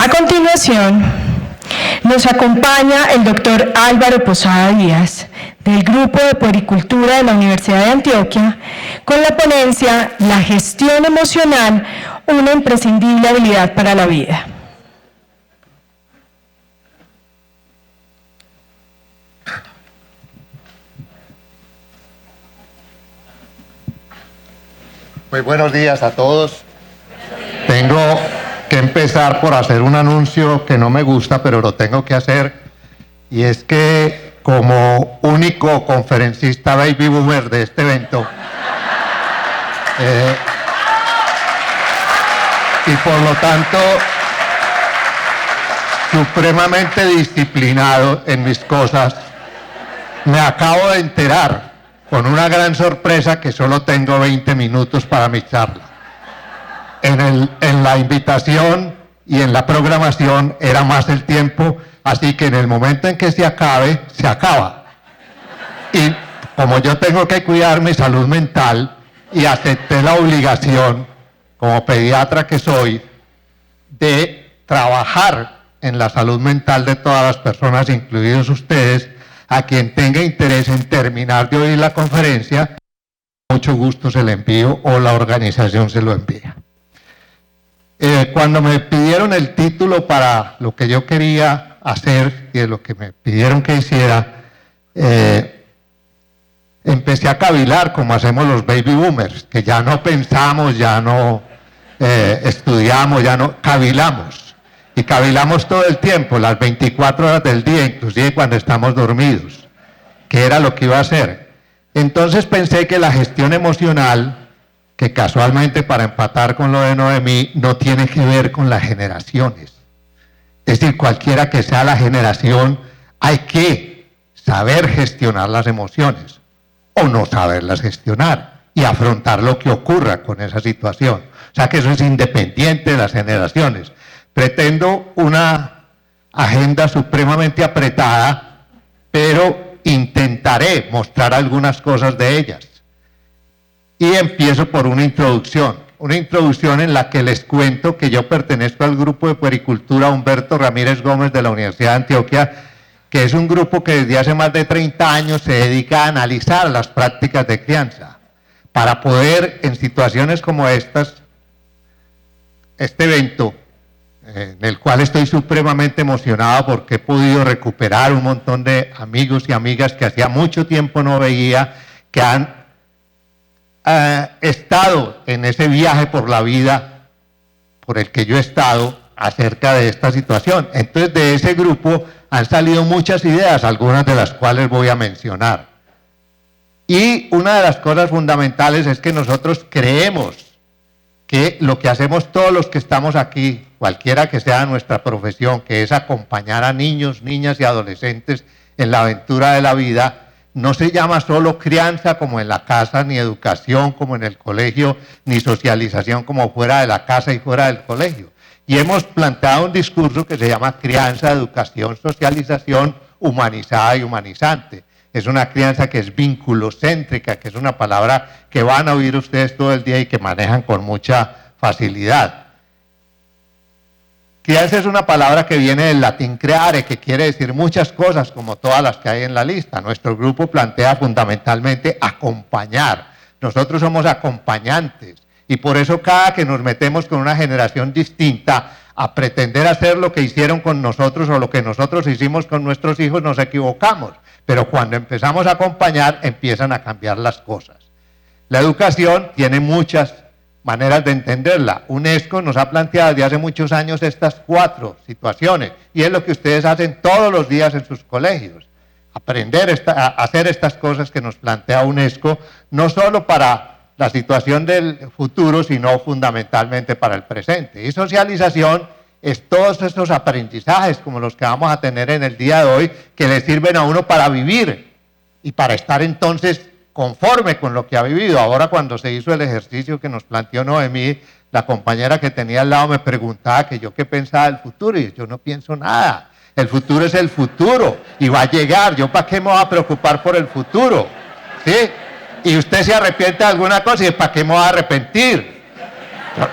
A continuación, nos acompaña el doctor Álvaro Posada Díaz, del Grupo de Puericultura de la Universidad de Antioquia, con la ponencia La gestión emocional, una imprescindible habilidad para la vida. Muy buenos días a todos. Tengo que empezar por hacer un anuncio que no me gusta, pero lo tengo que hacer, y es que como único conferencista baby boomer de este evento, y por lo tanto supremamente disciplinado en mis cosas, me acabo de enterar con una gran sorpresa que solo tengo 20 minutos para mi charla. En la invitación y en la programación era más el tiempo, así que en el momento en que se acabe, se acaba. Y como yo tengo que cuidar mi salud mental y acepté la obligación, como pediatra que soy, de trabajar en la salud mental de todas las personas, incluidos ustedes, a quien tenga interés en terminar de oír la conferencia, con mucho gusto se le envío o la organización se lo envía. Cuando me pidieron el título para lo que yo quería hacer y de lo que me pidieron que hiciera, empecé a cavilar como hacemos los baby boomers, que ya no pensamos, ya no estudiamos, ya no cavilamos. Y cavilamos todo el tiempo, las 24 horas del día, inclusive cuando estamos dormidos, que era lo que iba a hacer. Entonces pensé que la gestión emocional, que casualmente para empatar con lo de Noemí, no tiene que ver con las generaciones. Es decir, cualquiera que sea la generación, hay que saber gestionar las emociones o no saberlas gestionar y afrontar lo que ocurra con esa situación. O sea que eso es independiente de las generaciones. Pretendo una agenda supremamente apretada, pero intentaré mostrar algunas cosas de ellas. Y empiezo por una introducción en la que les cuento que yo pertenezco al grupo de puericultura Humberto Ramírez Gómez de la Universidad de Antioquia, que es un grupo que desde hace más de 30 años se dedica a analizar las prácticas de crianza, para poder en situaciones como estas, este evento, en el cual estoy supremamente emocionado porque he podido recuperar un montón de amigos y amigas que hacía mucho tiempo no veía, que han estado en ese viaje por la vida por el que yo he estado acerca de esta situación. Entonces de ese grupo han salido muchas ideas, algunas de las cuales voy a mencionar. Y una de las cosas fundamentales es que nosotros creemos que lo que hacemos todos los que estamos aquí, cualquiera que sea nuestra profesión, que es acompañar a niños, niñas y adolescentes en la aventura de la vida, no se llama solo crianza como en la casa, ni educación como en el colegio, ni socialización como fuera de la casa y fuera del colegio. Y hemos planteado un discurso que se llama crianza, educación, socialización humanizada y humanizante. Es una crianza que es vinculocéntrica, que es una palabra que van a oír ustedes todo el día y que manejan con mucha facilidad. Crianza es una palabra que viene del latín creare, que quiere decir muchas cosas, como todas las que hay en la lista. Nuestro grupo plantea fundamentalmente acompañar. Nosotros somos acompañantes y por eso cada que nos metemos con una generación distinta a pretender hacer lo que hicieron con nosotros o lo que nosotros hicimos con nuestros hijos, nos equivocamos. Pero cuando empezamos a acompañar, empiezan a cambiar las cosas. La educación tiene muchas maneras de entenderla. UNESCO nos ha planteado desde hace muchos años estas 4 situaciones, y es lo que ustedes hacen todos los días en sus colegios. Aprender a hacer estas cosas que nos plantea UNESCO, no solo para la situación del futuro, sino fundamentalmente para el presente. Y socialización es todos estos aprendizajes como los que vamos a tener en el día de hoy, que le sirven a uno para vivir y para estar entonces conforme con lo que ha vivido. Ahora cuando se hizo el ejercicio que nos planteó Noemí, la compañera que tenía al lado me preguntaba que yo qué pensaba del futuro, y yo no pienso nada. El futuro es el futuro y va a llegar. ¿Yo para qué me voy a preocupar por el futuro? ¿Sí? Y usted se arrepiente de alguna cosa y ¿para qué me voy a arrepentir?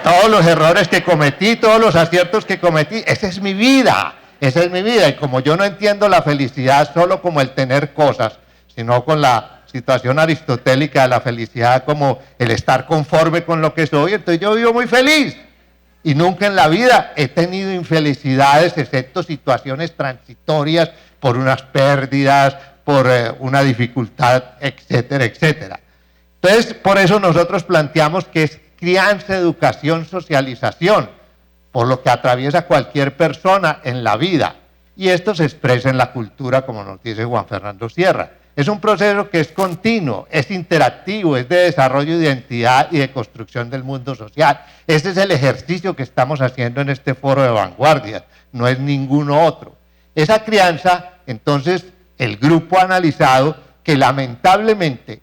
Todos los errores que cometí, todos los aciertos que cometí, esa es mi vida, esa es mi vida. Y como yo no entiendo la felicidad solo como el tener cosas, sino con la situación aristotélica de la felicidad como el estar conforme con lo que soy, entonces yo vivo muy feliz. Y nunca en la vida he tenido infelicidades, excepto situaciones transitorias por unas pérdidas, por una dificultad, etcétera, etcétera. Entonces, por eso nosotros planteamos que es crianza, educación, socialización, por lo que atraviesa cualquier persona en la vida. Y esto se expresa en la cultura, como nos dice Juan Fernando Sierra. Es un proceso que es continuo, es interactivo, es de desarrollo de identidad y de construcción del mundo social. Ese es el ejercicio que estamos haciendo en este foro de vanguardia, no es ninguno otro. Esa crianza, entonces, el grupo ha analizado que lamentablemente,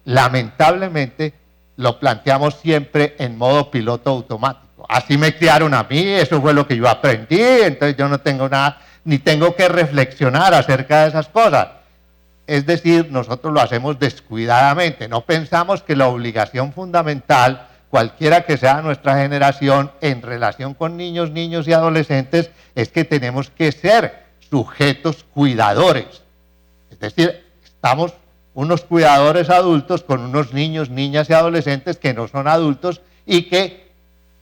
lo planteamos siempre en modo piloto automático. Así me criaron a mí, eso fue lo que yo aprendí, entonces yo no tengo nada, ni tengo que reflexionar acerca de esas cosas. Es decir, nosotros lo hacemos descuidadamente, no pensamos que la obligación fundamental, cualquiera que sea nuestra generación, en relación con niños y adolescentes, es que tenemos que ser sujetos cuidadores. Es decir, estamos unos cuidadores adultos con unos niños, niñas y adolescentes que no son adultos y que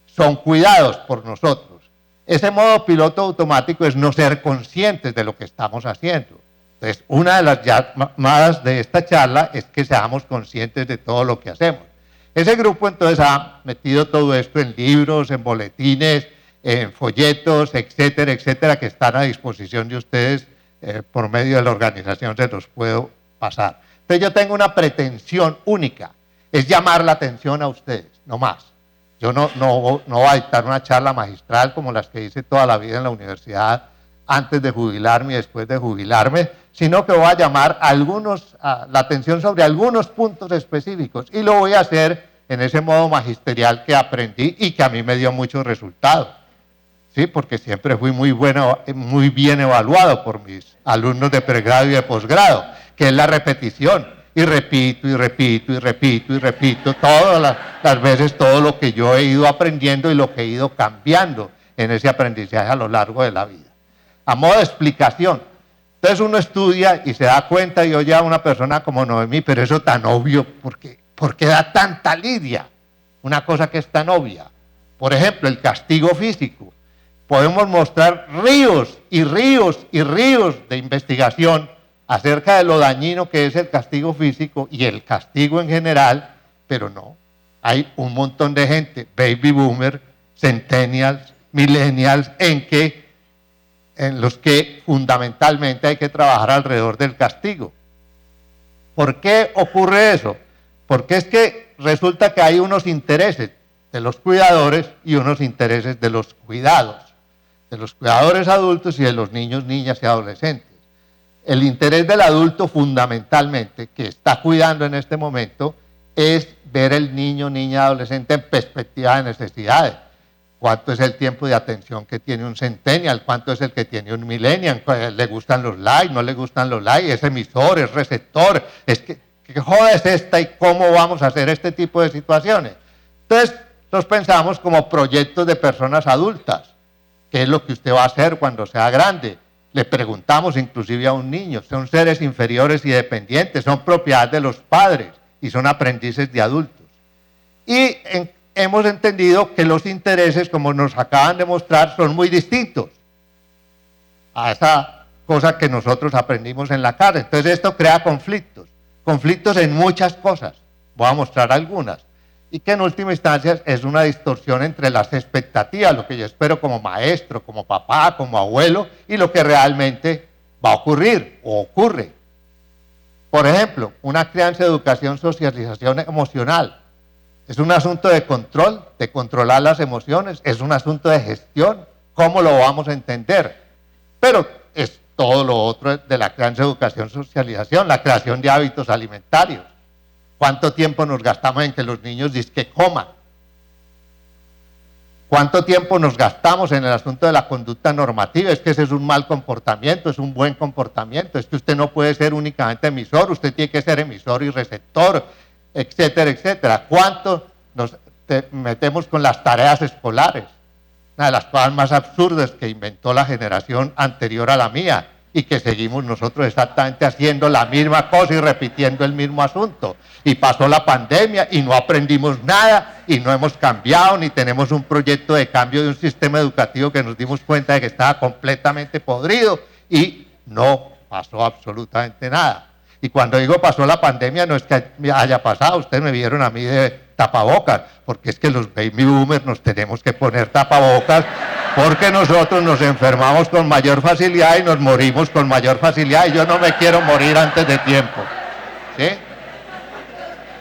son cuidados por nosotros. Ese modo piloto automático es no ser conscientes de lo que estamos haciendo. Entonces, una de las llamadas de esta charla es que seamos conscientes de todo lo que hacemos. Ese grupo entonces ha metido todo esto en libros, en boletines, en folletos, etcétera, etcétera, que están a disposición de ustedes por medio de la organización, se los puedo pasar. Entonces yo tengo una pretensión única, es llamar la atención a ustedes, no más. Yo no voy a dictar una charla magistral como las que hice toda la vida en la universidad, antes de jubilarme y después de jubilarme, sino que voy a llamar la atención sobre algunos puntos específicos y lo voy a hacer en ese modo magisterial que aprendí y que a mí me dio muchos resultados. Sí, porque siempre fui muy bien evaluado por mis alumnos de pregrado y de posgrado, que es la repetición. Y repito, todas las veces todo lo que yo he ido aprendiendo y lo que he ido cambiando en ese aprendizaje a lo largo de la vida. A modo de explicación, entonces uno estudia y se da cuenta y oye a una persona como Noemí, pero eso tan obvio, ¿por qué da tanta lidia? Una cosa que es tan obvia. Por ejemplo, el castigo físico. Podemos mostrar ríos y ríos y ríos de investigación acerca de lo dañino que es el castigo físico y el castigo en general, pero no. Hay un montón de gente, baby boomer, centennials, millennials, en los que fundamentalmente hay que trabajar alrededor del castigo. ¿Por qué ocurre eso? Porque es que resulta que hay unos intereses de los cuidadores y unos intereses de los cuidados, de los cuidadores adultos y de los niños, niñas y adolescentes. El interés del adulto fundamentalmente, que está cuidando en este momento, es ver el niño, niña, adolescente en perspectiva de necesidades. ¿Cuánto es el tiempo de atención que tiene un centennial? ¿Cuánto es el que tiene un millennial? ¿Le gustan los likes? ¿No le gustan los likes? ¿Es emisor? ¿Es receptor? ¿Qué joda es esta y cómo vamos a hacer este tipo de situaciones? Entonces, los pensamos como proyectos de personas adultas. ¿Qué es lo que usted va a hacer cuando sea grande? Le preguntamos inclusive a un niño. Son seres inferiores y dependientes, son propiedad de los padres y son aprendices de adultos. Y hemos entendido que los intereses, como nos acaban de mostrar, son muy distintos a esa cosa que nosotros aprendimos en la casa. Entonces esto crea conflictos en muchas cosas. Voy a mostrar algunas. Y que en última instancia es una distorsión entre las expectativas, lo que yo espero como maestro, como papá, como abuelo, y lo que realmente va a ocurrir o ocurre. Por ejemplo, una crianza, educación, socialización emocional. Es un asunto de control, de controlar las emociones, es un asunto de gestión, ¿cómo lo vamos a entender? Pero es todo lo otro de la crianza, educación, socialización, la creación de hábitos alimentarios. ¿Cuánto tiempo nos gastamos en que los niños dizque coman? ¿Cuánto tiempo nos gastamos en el asunto de la conducta normativa? Es que ese es un mal comportamiento, es un buen comportamiento, es que usted no puede ser únicamente emisor, usted tiene que ser emisor y receptor, etcétera, etcétera. ¿Cuánto nos metemos con las tareas escolares, una de las cosas más absurdas que inventó la generación anterior a la mía y que seguimos nosotros exactamente haciendo la misma cosa y repitiendo el mismo asunto. Y pasó la pandemia y no aprendimos nada y no hemos cambiado ni tenemos un proyecto de cambio de un sistema educativo que nos dimos cuenta de que estaba completamente podrido y no pasó absolutamente nada. Y cuando digo pasó la pandemia no es que haya pasado, ustedes me vieron a mí de tapabocas, porque es que los baby boomers nos tenemos que poner tapabocas porque nosotros nos enfermamos con mayor facilidad y nos morimos con mayor facilidad y yo no me quiero morir antes de tiempo. ¿Sí?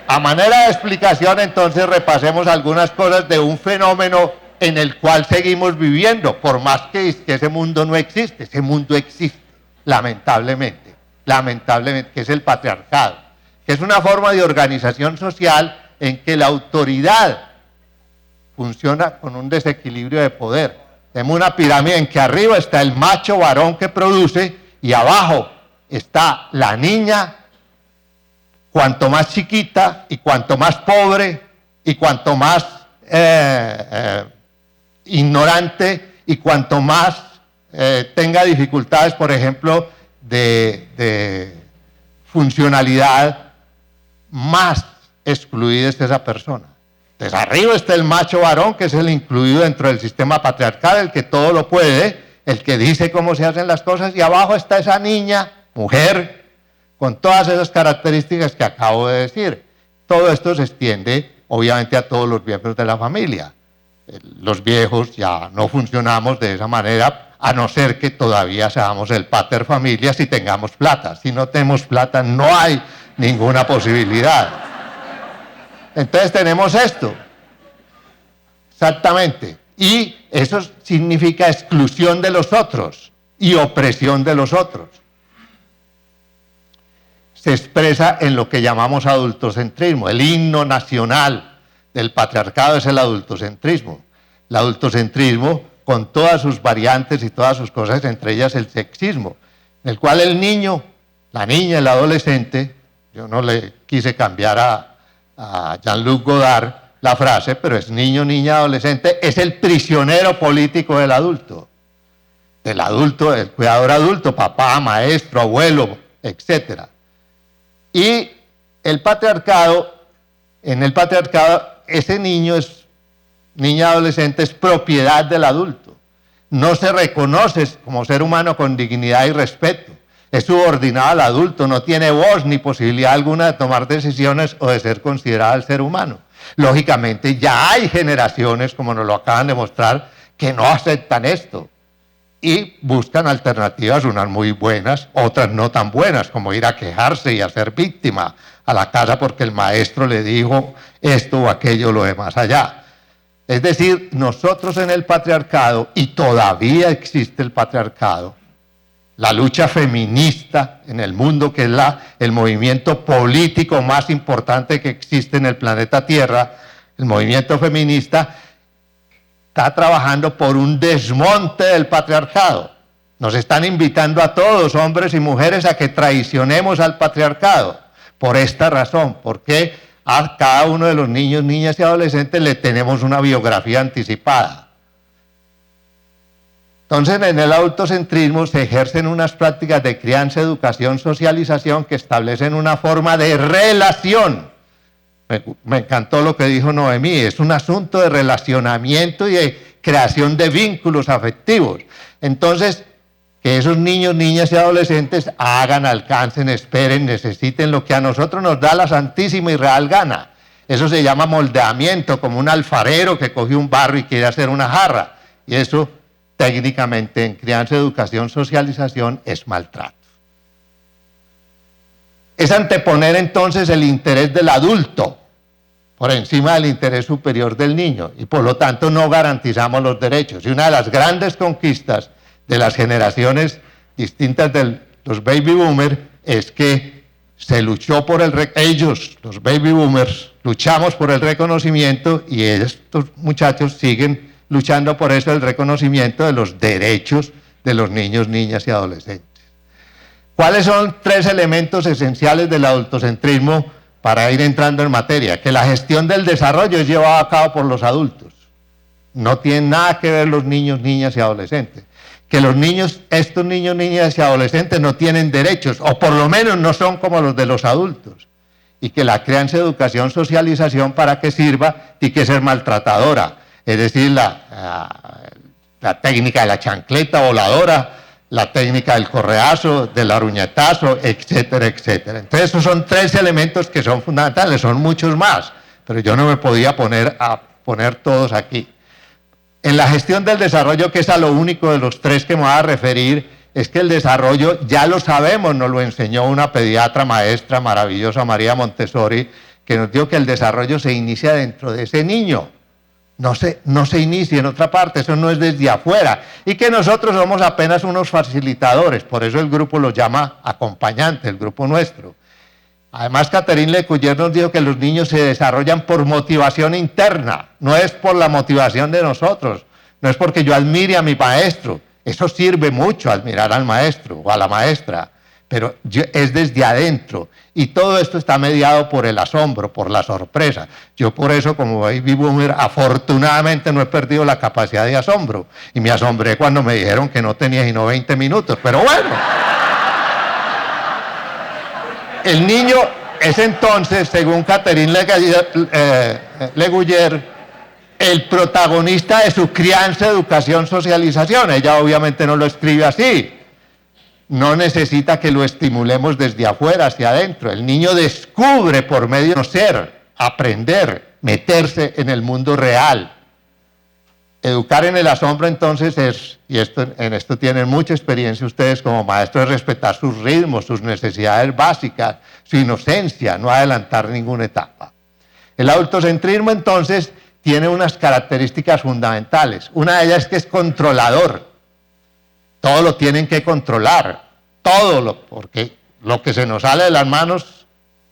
A manera de explicación, entonces, repasemos algunas cosas de un fenómeno en el cual seguimos viviendo, por más que ese mundo no existe, ese mundo existe, lamentablemente, que es el patriarcado, que es una forma de organización social en que la autoridad funciona con un desequilibrio de poder. Tenemos una pirámide en que arriba está el macho varón que produce y abajo está la niña, cuanto más chiquita y cuanto más pobre y cuanto más ignorante y cuanto más tenga dificultades, por ejemplo, de funcionalidad, más excluida es esa persona. Entonces arriba está el macho varón, que es el incluido dentro del sistema patriarcal, el que todo lo puede, el que dice cómo se hacen las cosas, y abajo está esa niña, mujer, con todas esas características que acabo de decir. Todo esto se extiende, obviamente, a todos los miembros de la familia. Los viejos ya no funcionamos de esa manera, a no ser que todavía seamos el pater familias y tengamos plata. Si no tenemos plata, no hay ninguna posibilidad. Entonces tenemos esto, exactamente, y eso significa exclusión de los otros y opresión de los otros. Se expresa en lo que llamamos adultocentrismo. El himno nacional del patriarcado es el adultocentrismo. El adultocentrismo, con todas sus variantes y todas sus cosas, entre ellas el sexismo, en el cual el niño, la niña, el adolescente, yo no le quise cambiar a Jean-Luc Godard la frase, pero es niño, niña, adolescente, es el prisionero político del adulto, del cuidador adulto, papá, maestro, abuelo, etc. Y el patriarcado, en el patriarcado, ese niño, niña, adolescente, es propiedad del adulto, no se reconoce como ser humano con dignidad y respeto. Es subordinado al adulto, no tiene voz ni posibilidad alguna de tomar decisiones o de ser considerado el ser humano. Lógicamente ya hay generaciones, como nos lo acaban de mostrar, que no aceptan esto y buscan alternativas, unas muy buenas, otras no tan buenas, como ir a quejarse y a ser víctima a la casa porque el maestro le dijo esto o aquello o lo de más allá. Es decir, nosotros en el patriarcado, y todavía existe el patriarcado, la lucha feminista en el mundo, que es el movimiento político más importante que existe en el planeta Tierra, el movimiento feminista, está trabajando por un desmonte del patriarcado. Nos están invitando a todos, hombres y mujeres, a que traicionemos al patriarcado. Por esta razón, porque a cada uno de los niños, niñas y adolescentes le tenemos una biografía anticipada. Entonces, en el adultocentrismo se ejercen unas prácticas de crianza, educación, socialización que establecen una forma de relación. Me encantó lo que dijo Noemí, es un asunto de relacionamiento y de creación de vínculos afectivos. Entonces, que esos niños, niñas y adolescentes hagan, alcancen, esperen, necesiten lo que a nosotros nos da la santísima y real gana. Eso se llama moldeamiento, como un alfarero que coge un barro y quiere hacer una jarra. Y eso, técnicamente, en crianza, educación, socialización, es maltrato. Es anteponer entonces el interés del adulto por encima del interés superior del niño y por lo tanto no garantizamos los derechos. Y una de las grandes conquistas de las generaciones distintas de los baby boomers es que se luchó por ellos, los baby boomers, luchamos por el reconocimiento y estos muchachos siguen luchando por eso, el reconocimiento de los derechos de los niños, niñas y adolescentes. ¿Cuáles son tres elementos esenciales del adultocentrismo para ir entrando en materia, que la gestión del desarrollo es llevada a cabo por los adultos. No tienen nada que ver los niños, niñas y adolescentes. Que los niños, estos niños, niñas y adolescentes no tienen derechos, o por lo menos no son como los de los adultos. Y que la crianza, educación, socialización, ¿para qué sirva? Tiene que ser maltratadora. Es decir, la técnica de la chancleta voladora, la técnica del correazo, del aruñetazo, etcétera, etcétera. Entonces, esos son 3 elementos que son fundamentales, son muchos más, pero yo no me podía poner todos aquí. En la gestión del desarrollo, que es a lo único de los 3 que me voy a referir, es que el desarrollo, ya lo sabemos, nos lo enseñó una pediatra maestra maravillosa, María Montessori, que nos dijo que el desarrollo se inicia dentro de ese niño. No se inicia en otra parte, eso no es desde afuera. Y que nosotros somos apenas unos facilitadores, por eso el grupo lo llama acompañante, el grupo nuestro. Además, Catherine Lecuyer nos dijo que los niños se desarrollan por motivación interna, no es por la motivación de nosotros, no es porque yo admire a mi maestro, eso sirve mucho, admirar al maestro o a la maestra, pero es desde adentro, y todo esto está mediado por el asombro, por la sorpresa. Yo por eso, como baby boomer, afortunadamente no he perdido la capacidad de asombro, y me asombré cuando me dijeron que no tenía sino 20 minutos, pero bueno. El niño es entonces, según Catherine Lecuyer, el protagonista de su crianza, educación, socialización. Ella obviamente no lo escribe así. No necesita que lo estimulemos desde afuera hacia adentro. El niño descubre por medio de conocer, aprender, meterse en el mundo real. Educar en el asombro entonces es, y en esto tienen mucha experiencia ustedes como maestros, es respetar sus ritmos, sus necesidades básicas, su inocencia, no adelantar ninguna etapa. El adultocentrismo entonces tiene unas características fundamentales. Una de ellas es que es controlador. Todo lo tienen que controlar, porque lo que se nos sale de las manos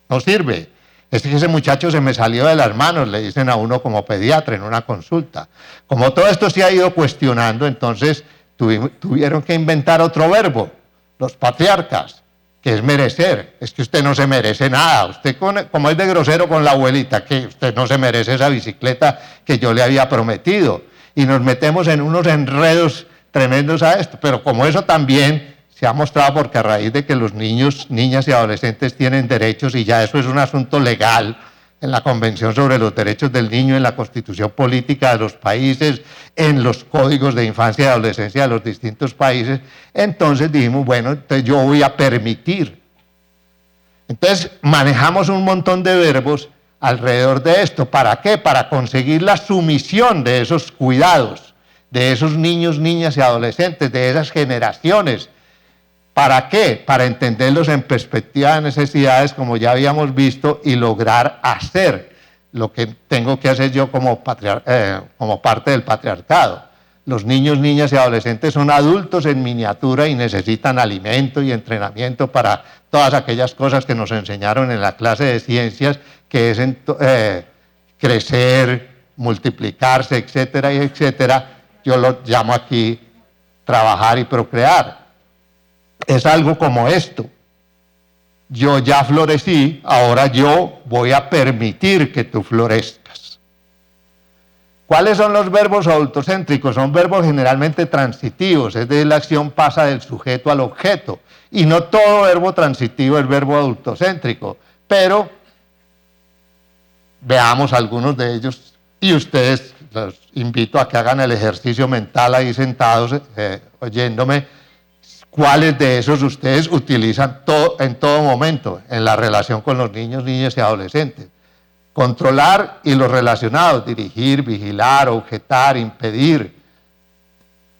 no sirve. Es que ese muchacho se me salió de las manos, le dicen a uno como pediatra en una consulta. Como todo esto se ha ido cuestionando, entonces tuvieron que inventar otro verbo, los patriarcas, que es merecer. Es que usted no se merece nada. Usted, como es de grosero con la abuelita, que usted no se merece esa bicicleta que yo le había prometido. Y nos metemos en unos enredos tremendos a esto. Pero como eso también se ha mostrado, porque a raíz de que los niños, niñas y adolescentes tienen derechos, y ya eso es un asunto legal en la Convención sobre los Derechos del Niño, en la Constitución Política de los países, en los códigos de infancia y adolescencia de los distintos países, entonces dijimos, bueno, entonces yo voy a permitir. Entonces manejamos un montón de verbos alrededor de esto. ¿Para qué? Para conseguir la sumisión de esos cuidados, de esos niños, niñas y adolescentes, de esas generaciones. ¿Para qué? Para entenderlos en perspectiva de necesidades, como ya habíamos visto, y lograr hacer lo que tengo que hacer yo como parte del patriarcado. Los niños, niñas y adolescentes son adultos en miniatura y necesitan alimento y entrenamiento para todas aquellas cosas que nos enseñaron en la clase de ciencias, que es crecer, multiplicarse, etcétera, y etcétera. Yo lo llamo aquí trabajar y procrear. Es algo como esto. Yo ya florecí, ahora yo voy a permitir que tú florezcas. ¿Cuáles son los verbos adultocéntricos? Son verbos generalmente transitivos, es decir, la acción pasa del sujeto al objeto. Y no todo verbo transitivo es verbo adultocéntrico, pero veamos algunos de ellos, y ustedes los invito a que hagan el ejercicio mental ahí sentados, oyéndome. ¿Cuáles de esos ustedes utilizan en todo momento en la relación con los niños, niñas y adolescentes? Controlar y los relacionados, dirigir, vigilar, objetar, impedir,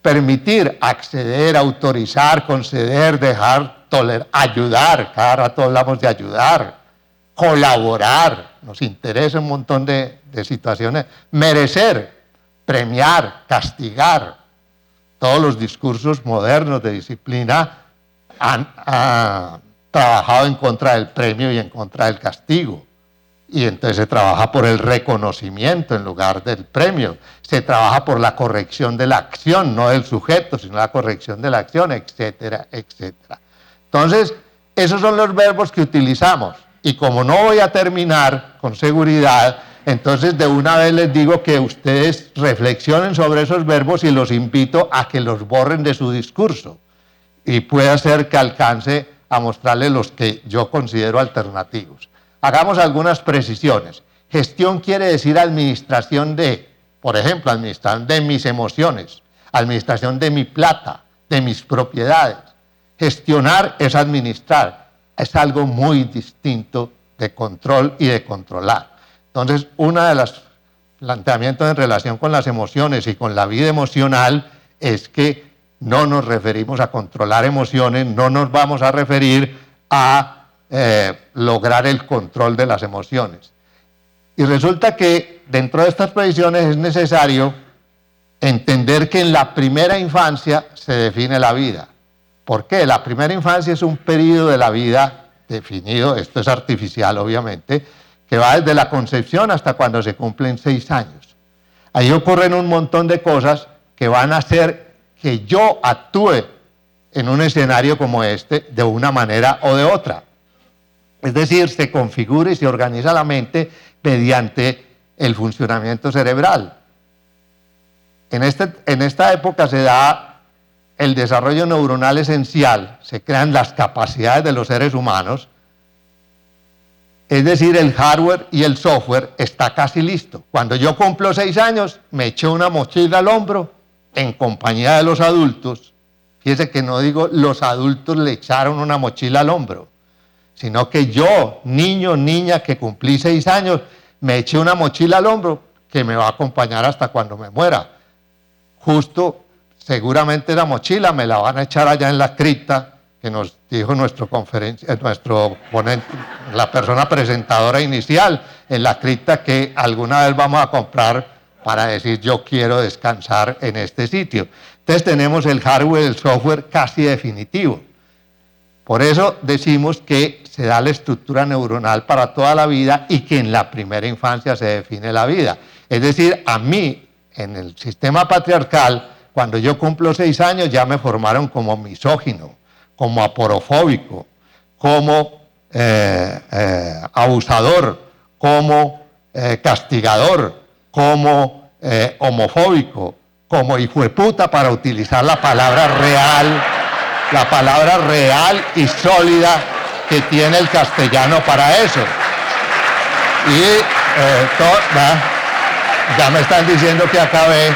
permitir, acceder, autorizar, conceder, dejar, tolerar, ayudar, cada rato hablamos de ayudar, colaborar, nos interesa un montón de situaciones, merecer, premiar, castigar. Todos los discursos modernos de disciplina han trabajado en contra del premio y en contra del castigo. Y entonces se trabaja por el reconocimiento en lugar del premio. Se trabaja por la corrección de la acción, no del sujeto, sino la corrección de la acción, etcétera, etcétera. Entonces, esos son los verbos que utilizamos. Y como no voy a terminar con seguridad, entonces de una vez les digo que ustedes reflexionen sobre esos verbos y los invito a que los borren de su discurso. Y puede ser que alcance a mostrarles los que yo considero alternativos. Hagamos algunas precisiones. Gestión quiere decir administración de, por ejemplo, administración de mis emociones, administración de mi plata, de mis propiedades. Gestionar es administrar, es algo muy distinto de control y de controlar. Entonces, uno de los planteamientos en relación con las emociones y con la vida emocional es que no nos referimos a controlar emociones, no nos vamos a referir a lograr el control de las emociones. Y resulta que dentro de estas previsiones es necesario entender que en la primera infancia se define la vida. ¿Por qué? La primera infancia es un periodo de la vida definido, esto es artificial obviamente, que va desde la concepción hasta cuando se cumplen 6 años. Ahí ocurren un montón de cosas que van a hacer que yo actúe en un escenario como este de una manera o de otra. Es decir, se configura y se organiza la mente mediante el funcionamiento cerebral. En esta época se da el desarrollo neuronal esencial, se crean las capacidades de los seres humanos, es decir, el hardware y el software está casi listo. Cuando yo cumplo 6 años, me eché una mochila al hombro en compañía de los adultos. Fíjese que no digo los adultos le echaron una mochila al hombro, sino que yo, niño, niña, que cumplí 6 años, me eché una mochila al hombro que me va a acompañar hasta cuando me muera. Justo, seguramente la mochila me la van a echar allá en la cripta, que nos dijo nuestro ponente, la persona presentadora inicial, en la cripta que alguna vez vamos a comprar para decir yo quiero descansar en este sitio. Entonces tenemos el hardware y el software casi definitivo. Por eso decimos que se da la estructura neuronal para toda la vida y que en la primera infancia se define la vida. Es decir, a mí, en el sistema patriarcal, cuando yo cumplo 6 años ya me formaron como misógino, como aporofóbico, como abusador, como castigador, como homofóbico, como hijueputa, para utilizar la palabra real y sólida que tiene el castellano para eso. Y ya me están diciendo que acabé.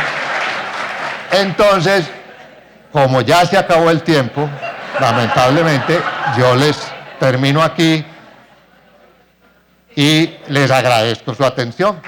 Entonces, como ya se acabó el tiempo, lamentablemente, yo les termino aquí y les agradezco su atención.